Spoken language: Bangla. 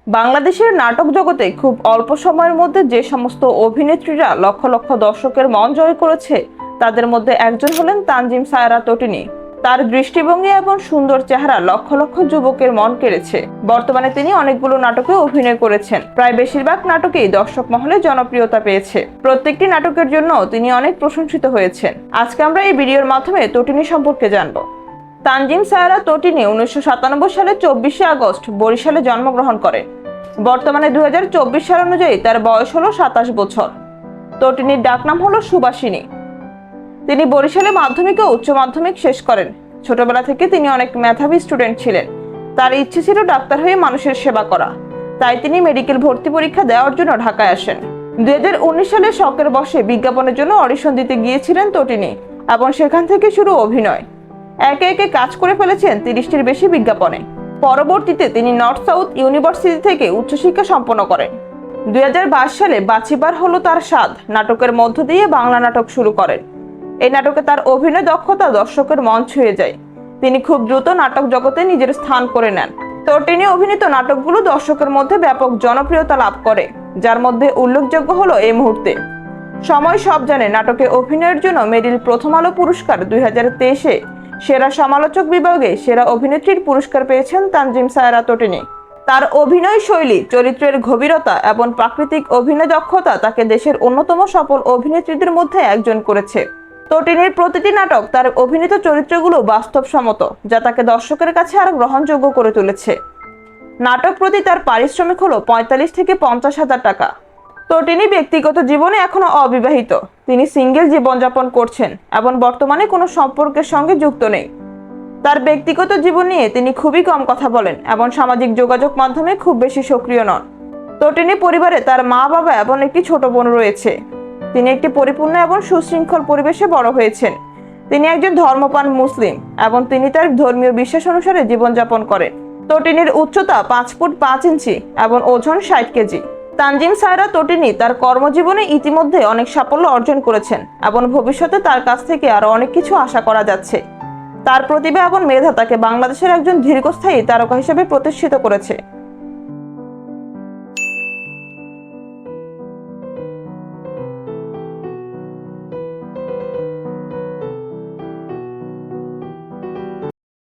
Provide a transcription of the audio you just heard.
বাংলাদেশের নাটক জগতে খুব অল্প সময়ের মধ্যে যে সমস্ত অভিনেত্রীরা লক্ষ লক্ষ দর্শকের মন জয় করেছে তাদের মধ্যে একজন হলেন তানজিম সায়রা তটিনী। তার দৃষ্টিভঙ্গি এবং সুন্দর চেহারা লক্ষ লক্ষ যুবকের মন কেড়েছে। বর্তমানে তিনি অনেকগুলো নাটকে অভিনয় করেছেন। প্রায় বেশিরভাগ নাটকেই দর্শক মহলে জনপ্রিয়তা পেয়েছে। প্রত্যেকটি নাটকের জন্য তিনি অনেক প্রশংসিত হয়েছেন। আজকে আমরা এই ভিডিওর মাধ্যমে তটিনী সম্পর্কে জানব। তানজিম সায়রা তটিনী 1997 সালে 24শে আগস্ট বরিশালে জন্মগ্রহণ করেন। বর্তমানে 2024 সাল অনুযায়ী তার বয়স হলো 27 বছর। তটিনীর ডাকনাম হলো সুবাসিনী। তিনি বরিশালে মাধ্যমিক ও উচ্চ মাধ্যমিক শেষ করেন। ছোটবেলা থেকে তিনি অনেক মেধাবী স্টুডেন্ট ছিলেন। তার ইচ্ছে ছিল ডাক্তার হয়ে মানুষের সেবা করা। তাই তিনি মেডিকেল ভর্তি পরীক্ষা দেওয়ার জন্য ঢাকায় আসেন। 2019 সালে শখের বশে বিজ্ঞাপনের জন্য অডিশন দিতে গিয়েছিলেন তটিনী এবং সেখান থেকে শুরু অভিনয়। একে একে কাজ করে ফেলেছেন 30টির বেশি বিজ্ঞাপনে। পরবর্তীতে তিনি নর্থ সাউথ ইউনিভার্সিটি থেকে উচ্চশিক্ষা সম্পন্ন করেন। 2022 সালে বাঁচিবার হলো তার স্বাদ নাটকের মধ্য দিয়ে বাংলা নাটক শুরু করেন। এই নাটকে তার অভিনয় দক্ষতা দর্শকের মন ছুঁয়ে যায়। তিনি খুব দ্রুত নাটক জগতে নিজের স্থান করে নেন। তটিনী অভিনীত নাটকগুলো দর্শকের মধ্যে ব্যাপক জনপ্রিয়তা লাভ করে, যার মধ্যে উল্লেখযোগ্য হলো এই মুহূর্তে সময় সব জানে নাটকে অভিনয়ের জন্য মেরিল প্রথম আলো পুরস্কার 2023-এ সেরা সমালোচক বিভাগে সেরা অভিনেত্রীর পুরস্কার পেয়েছেন তানজিম সায়রা তটিনী। তার অভিনয় শৈলী, চরিত্রের গভীরতা এবং প্রাকৃতিক অভিনয় দক্ষতা তাকে দেশের অন্যতম সফল অভিনেত্রীদের মধ্যে একজন করেছে। তটিনীর প্রতিটি নাটক তার অভিনীত চরিত্রগুলো বাস্তবসম্মত, যা তাকে দর্শকের কাছে আরো গ্রহণযোগ্য করে তুলেছে। নাটক প্রতি তার পারিশ্রমিক হলো 45 থেকে 50 হাজার টাকা। তটিনী ব্যক্তিগত জীবনে এখনো অবিবাহিত। তিনি সিঙ্গেল জীবনযাপন করছেন এবং বর্তমানে কোনো সম্পর্কের সঙ্গে যুক্ত নেই। তার ব্যক্তিগত জীবন নিয়ে তিনি খুবই কম কথা বলেন এবং সামাজিক যোগাযোগ মাধ্যমে খুব বেশি সক্রিয় নন। তটিনী পরিবারে তার মা বাবা এবং একটি ছোট বোন রয়েছে। তিনি একটি পরিপূর্ণ এবং সুশৃঙ্খল পরিবেশে বড় হয়েছেন। তিনি একজন ধর্মপ্রাণ মুসলিম এবং তিনি তার ধর্মীয় বিশ্বাস অনুসারে জীবনযাপন করেন। তটিনীর উচ্চতা 5 ফুট 5 ইঞ্চি এবং ওজন 60 কেজি। তানজিম সায়রা তটিনী তার কর্মজীবনে ইতিমধ্যে অনেক সাফল্য অর্জন করেছেন এবং ভবিষ্যতে তার কাছ থেকে আরো অনেক কিছু আশা করা যাচ্ছে। তার প্রতিভা এবং মেধা তাকে বাংলাদেশের একজন দীর্ঘস্থায়ী তারকা হিসেবে প্রতিষ্ঠিত করেছে।